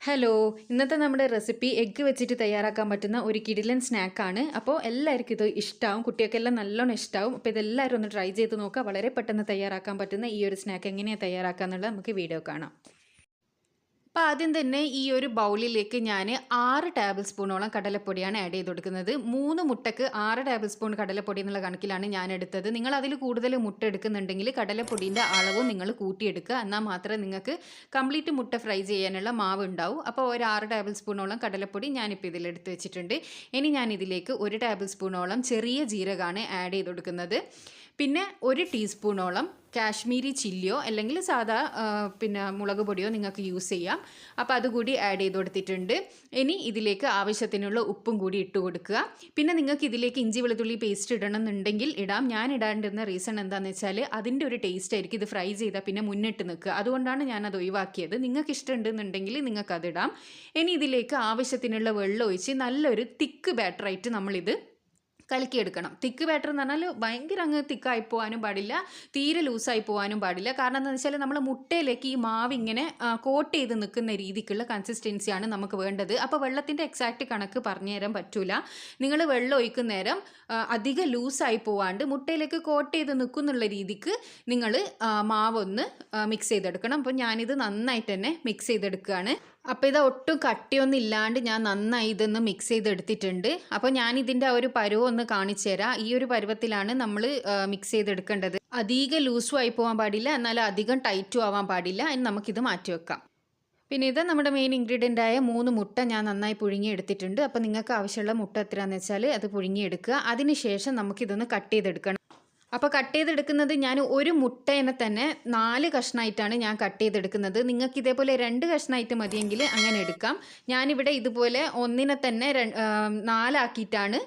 Hello, ഇന്നത്തെ നമ്മുടെ recipe egg വെച്ചിട്ട് തയ്യാറാക്കാൻ പറ്റുന്ന ഒരു കിടിലൻ സ്നാക്കാണ്. അപ്പോൾ എല്ലാവർക്കും ഇത് ഇഷ്ടമാവും, കുട്ടികൾക്കെല്ലാം നല്ലോണം ഇഷ്ടമാവും. അപ്പോൾ ഇതെല്ലാവരും ഒന്ന് ട്രൈ ചെയ്ത് നോക്കുക. വളരെ പെട്ടെന്ന് തയ്യാറാക്കാൻ പറ്റുന്ന ഈ ഒരു സ്നാക്ക് എങ്ങനെയാണ് തയ്യാറാക്കുക എന്നുള്ളത് നമുക്ക് വീഡിയോ കാണാം. അപ്പോൾ ആദ്യം തന്നെ ഈ ഒരു ബൗളിലേക്ക് ഞാൻ 6 ടേബിൾ സ്പൂണോളം കടലപ്പൊടിയാണ് ആഡ് ചെയ്ത് കൊടുക്കുന്നത്. 3 മുട്ടയ്ക്ക് 6 ടേബിൾ സ്പൂൺ കടലപ്പൊടി എന്നുള്ള കണക്കിലാണ് ഞാൻ എടുത്തത്. നിങ്ങൾ അതിൽ കൂടുതൽ മുട്ട എടുക്കുന്നുണ്ടെങ്കിൽ കടലപ്പൊടിൻ്റെ അളവും നിങ്ങൾ കൂട്ടിയെടുക്കുക. എന്നാൽ മാത്രമേ നിങ്ങൾക്ക് കംപ്ലീറ്റ് മുട്ട ഫ്രൈ ചെയ്യാനുള്ള മാവ് ഉണ്ടാവും. അപ്പോൾ ഒരു 6 ടേബിൾ സ്പൂണോളം കടലപ്പൊടി ഞാനിപ്പോൾ ഇതിലെടുത്ത് വെച്ചിട്ടുണ്ട്. ഇനി ഞാൻ ഇതിലേക്ക് 1 ടേബിൾ സ്പൂണോളം ചെറിയ ജീരകമാണ് ആഡ് ചെയ്ത് കൊടുക്കുന്നത്. പിന്നെ 1 ടീസ്പൂണോളം കാശ്മീരി ചില്ലിയോ അല്ലെങ്കിൽ സാധാ മുളക് പൊടിയോ നിങ്ങൾക്ക് യൂസ് ചെയ്യാം. അപ്പോൾ അതുകൂടി ആഡ് ചെയ്ത് കൊടുത്തിട്ടുണ്ട്. ഇനി ഇതിലേക്ക് ആവശ്യത്തിനുള്ള ഉപ്പും കൂടി ഇട്ട് കൊടുക്കുക. പിന്നെ നിങ്ങൾക്ക് ഇതിലേക്ക് ഇഞ്ചി വെളുത്തുള്ളി പേസ്റ്റ് ഇടണം എന്നുണ്ടെങ്കിൽ ഇടാം. ഞാൻ ഇടാണ്ടിരുന്ന റീസൺ എന്താണെന്ന് വെച്ചാൽ അതിൻ്റെ ഒരു ടേസ്റ്റ് ആയിരിക്കും ഇത് ഫ്രൈ ചെയ്താൽ പിന്നെ മുന്നിട്ട് നിൽക്കുക. അതുകൊണ്ടാണ് ഞാനത് ഒഴിവാക്കിയത്. നിങ്ങൾക്ക് ഇഷ്ടമുണ്ടെന്നുണ്ടെങ്കിൽ നിങ്ങൾക്കതിടാം. ഇനി ഇതിലേക്ക് ആവശ്യത്തിനുള്ള വെള്ളം ഒഴിച്ച് നല്ലൊരു തിക്ക് ബാറ്ററായിട്ട് നമ്മളിത് കലക്കിയെടുക്കണം. തിക്ക് ബാറ്റർ എന്ന് പറഞ്ഞാൽ ഭയങ്കര അങ്ങ് തിക്കായി പോകാനും പാടില്ല, തീരെ ലൂസായി പോകാനും പാടില്ല. കാരണം എന്താണെന്ന് വെച്ചാൽ നമ്മൾ മുട്ടയിലേക്ക് ഈ മാവ് ഇങ്ങനെ കോട്ട് ചെയ്ത് നിൽക്കുന്ന രീതിക്കുള്ള കൺസിസ്റ്റൻസിയാണ് നമുക്ക് വേണ്ടത്. അപ്പോൾ വെള്ളത്തിൻ്റെ എക്സാക്റ്റ് കണക്ക് പറഞ്ഞു തരാൻ പറ്റൂല. നിങ്ങൾ വെള്ളം ഒഴിക്കുന്ന നേരം അധികം ലൂസായി പോവാണ്ട് മുട്ടയിലേക്ക് കോട്ട് ചെയ്ത് നിൽക്കുന്നുള്ള രീതിക്ക് നിങ്ങൾ മാവൊന്ന് മിക്സ് ചെയ്തെടുക്കണം. അപ്പോൾ ഞാനിത് നന്നായിട്ട് തന്നെ മിക്സ് ചെയ്തെടുക്കുകയാണ്. അപ്പോൾ ഇത് ഒട്ടും കട്ടിയൊന്നും ഇല്ലാണ്ട് ഞാൻ നന്നായി ഇതൊന്ന് മിക്സ് ചെയ്തെടുത്തിട്ടുണ്ട്. അപ്പോൾ ഞാനിതിൻ്റെ ഒരു പരുവം ഒന്ന് കാണിച്ചു തരാം. ഈ ഒരു പരുവത്തിലാണ് നമ്മൾ മിക്സ് ചെയ്തെടുക്കേണ്ടത്. അധികം ലൂസും ആയി പോകാൻ പാടില്ല, എന്നാൽ അധികം ടൈറ്റും ആവാൻ പാടില്ല. ഇനി നമുക്കിത് മാറ്റി വെക്കാം. പിന്നെ ഇത് നമ്മുടെ മെയിൻ ഇൻഗ്രീഡിയൻ്റ് ആയ 3 മുട്ട ഞാൻ നന്നായി പുഴുങ്ങി എടുത്തിട്ടുണ്ട്. അപ്പോൾ നിങ്ങൾക്ക് ആവശ്യമുള്ള മുട്ട എത്രയാണെന്ന് വെച്ചാൽ അത് പുഴുങ്ങിയെടുക്കുക. അതിന് ശേഷം നമുക്കിതൊന്ന് കട്ട് ചെയ്തെടുക്കണം. അപ്പോൾ കട്ട് ചെയ്തെടുക്കുന്നത് ഞാൻ ഒരു മുട്ടേനെ തന്നെ 4 കഷ്ണമായിട്ടാണ് ഞാൻ കട്ട് ചെയ്തെടുക്കുന്നത്. നിങ്ങൾക്ക് ഇതേപോലെ 2 കഷ്ണമായിട്ട് മതിയെങ്കിൽ അങ്ങനെ എടുക്കാം. ഞാനിവിടെ ഇതുപോലെ ഒന്നിനെ തന്നെ 4 ആക്കിയിട്ടാണ്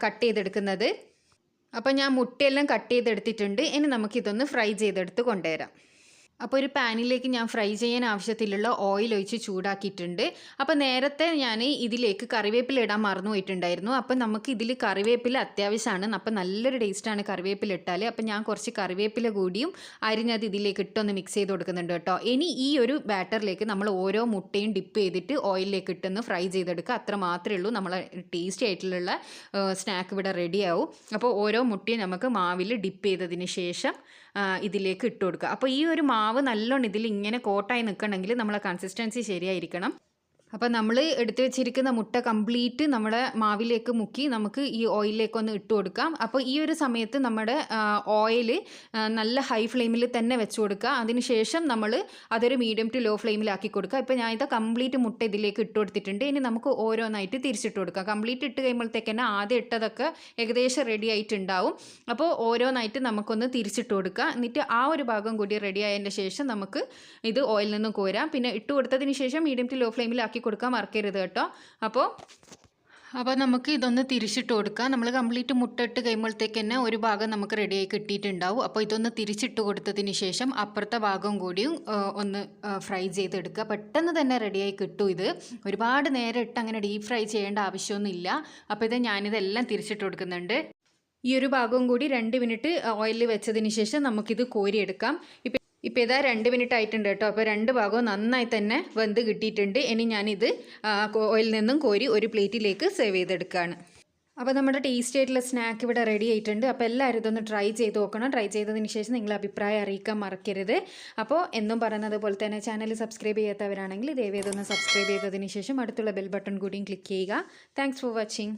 കട്ട് ചെയ്തെടുക്കുന്നത്. അപ്പോൾ ഞാൻ മുട്ടയെല്ലാം കട്ട് ചെയ്തെടുത്തിട്ടുണ്ട്. ഇനി നമുക്കിതൊന്ന് ഫ്രൈ ചെയ്തെടുത്ത് കൊണ്ടുവരാം. അപ്പോൾ ഒരു പാനിലേക്ക് ഞാൻ ഫ്രൈ ചെയ്യാൻ ആവശ്യത്തിലുള്ള ഓയിൽ ഒഴിച്ച് ചൂടാക്കിയിട്ടുണ്ട്. അപ്പോൾ നേരത്തെ ഞാൻ ഇതിലേക്ക് കറിവേപ്പില ഇടാൻ മറന്നു പോയിട്ടുണ്ടായിരുന്നു. അപ്പോൾ നമുക്ക് ഇതിൽ കറിവേപ്പില അത്യാവശ്യമാണ്. അപ്പോൾ നല്ലൊരു ടേസ്റ്റാണ് കറിവേപ്പില ഇട്ടാൽ. അപ്പോൾ ഞാൻ കുറച്ച് കറിവേപ്പില കൂടിയും അരിഞ്ഞത് ഇതിലേക്ക് ഇട്ടൊന്ന് മിക്സ് ചെയ്ത് കൊടുക്കുന്നുണ്ട് കേട്ടോ. ഇനി ഈ ഒരു ബാറ്ററിലേക്ക് നമ്മൾ ഓരോ മുട്ടയും ഡിപ്പ് ചെയ്തിട്ട് ഓയിലിലേക്ക് ഇട്ടൊന്ന് ഫ്രൈ ചെയ്തെടുക്കുക. അത്ര മാത്രമേ ഉള്ളൂ. നമ്മളെ ടേസ്റ്റി ആയിട്ടുള്ള സ്നാക്ക് ഇവിടെ റെഡിയാവും. അപ്പോൾ ഓരോ മുട്ടയും നമുക്ക് മാവിൽ ഡിപ്പ് ചെയ്തതിന് ശേഷം ഇതിലേക്ക് ഇട്ട് കൊടുക്കുക. അപ്പോൾ ഈ ഒരു മാവ് നല്ലോണം ഇതിൽ ഇങ്ങനെ കോട്ടായി നിൽക്കണമെങ്കിൽ നമ്മളെ കൺസിസ്റ്റൻസി ശരിയായിരിക്കണം. അപ്പോൾ നമ്മൾ എടുത്തു വെച്ചിരിക്കുന്ന മുട്ട കംപ്ലീറ്റ് നമ്മുടെ മാവിലേക്ക് മുക്കി നമുക്ക് ഈ ഓയിലിലേക്കൊന്ന് ഇട്ട് കൊടുക്കാം. അപ്പോൾ ഈ ഒരു സമയത്ത് നമ്മുടെ ഓയിൽ നല്ല ഹൈ ഫ്ലെയിമിൽ തന്നെ വെച്ച് കൊടുക്കുക. അതിനുശേഷം നമ്മൾ അതൊരു മീഡിയം ടു ലോ ഫ്ലെയിമിലാക്കി കൊടുക്കുക. ഇപ്പോൾ ഞാൻ ഇത് കംപ്ലീറ്റ് മുട്ട ഇതിലേക്ക് ഇട്ട് കൊടുത്തിട്ടുണ്ട്. ഇനി നമുക്ക് ഓരോന്നായിട്ട് തിരിച്ചിട്ട് കൊടുക്കാം. കംപ്ലീറ്റ് ഇട്ട് കഴിയുമ്പോഴത്തേക്ക് തന്നെ ആദ്യം ഇട്ടതൊക്കെ ഏകദേശം റെഡി ആയിട്ടുണ്ടാവും. അപ്പോൾ ഓരോന്നായിട്ട് നമുക്കൊന്ന് തിരിച്ചിട്ട് കൊടുക്കുക. എന്നിട്ട് ആ ഒരു ഭാഗം കൂടി റെഡി ആയതിൻ്റെ ശേഷം നമുക്ക് ഇത് ഓയിലിൽ നിന്ന് കോരാം. പിന്നെ ഇട്ട് കൊടുത്തതിന് ശേഷം മീഡിയം ടു ലോ ഫ്ലെയിമിലാക്കി കൊടുക്കാൻ മറക്കരുത് കേട്ടോ. അപ്പോൾ നമുക്ക് ഇതൊന്ന് തിരിച്ചിട്ട് കൊടുക്കാം. നമ്മൾ കംപ്ലീറ്റ് മുട്ട ഇട്ട് കഴിയുമ്പോഴത്തേക്ക് തന്നെ ഒരു ഭാഗം നമുക്ക് റെഡിയായി കിട്ടിയിട്ടുണ്ടാവും. അപ്പോൾ ഇതൊന്ന് തിരിച്ചിട്ട് കൊടുത്തതിന് ശേഷം അപ്പുറത്തെ ഭാഗം കൂടിയും ഒന്ന് ഫ്രൈ ചെയ്തെടുക്കുക. പെട്ടെന്ന് തന്നെ റെഡിയായി കിട്ടും. ഇത് ഒരുപാട് നേരം ഇട്ട് അങ്ങനെ ഡീപ്പ് ഫ്രൈ ചെയ്യേണ്ട ആവശ്യമൊന്നുമില്ല. അപ്പോൾ ഇത് ഞാനിതെല്ലാം തിരിച്ചിട്ട് കൊടുക്കുന്നുണ്ട്. ഈ ഒരു ഭാഗവും കൂടി 2 മിനിറ്റ് ഓയിലിൽ വെച്ചതിന് ശേഷം നമുക്കിത് കോരിയെടുക്കാം. ഇപ്പോൾ ഇതാ 2 മിനിറ്റ് ആയിട്ടുണ്ട് കേട്ടോ. അപ്പോൾ 2 ഭാഗവും നന്നായി തന്നെ വെന്ത് കിട്ടിയിട്ടുണ്ട്. ഇനി ഞാനിത് ഓയിലിൽ നിന്നും കോരി ഒരു പ്ലേറ്റിലേക്ക് സെർവ് ചെയ്തെടുക്കുകയാണ്. അപ്പോൾ നമ്മുടെ ടേസ്റ്റി ആയിട്ടുള്ള സ്നാക്ക് ഇവിടെ റെഡി ആയിട്ടുണ്ട്. അപ്പോൾ എല്ലാവരും ഇതൊന്ന് ട്രൈ ചെയ്ത് നോക്കണം. ട്രൈ ചെയ്തതിന് ശേഷം നിങ്ങളുടെ അഭിപ്രായം അറിയിക്കാൻ മറക്കരുത്. അപ്പോൾ എന്നും പറയുന്നത് പോലെ തന്നെ ചാനൽ സബ്സ്ക്രൈബ് ചെയ്യാത്തവരാണെങ്കിൽ ദയവേതൊന്ന് സബ്സ്ക്രൈബ് ചെയ്തതിന് ശേഷം അടുത്തുള്ള ബെൽ ബട്ടൺ കൂടിയും ക്ലിക്ക് ചെയ്യുക. Thanks for watching.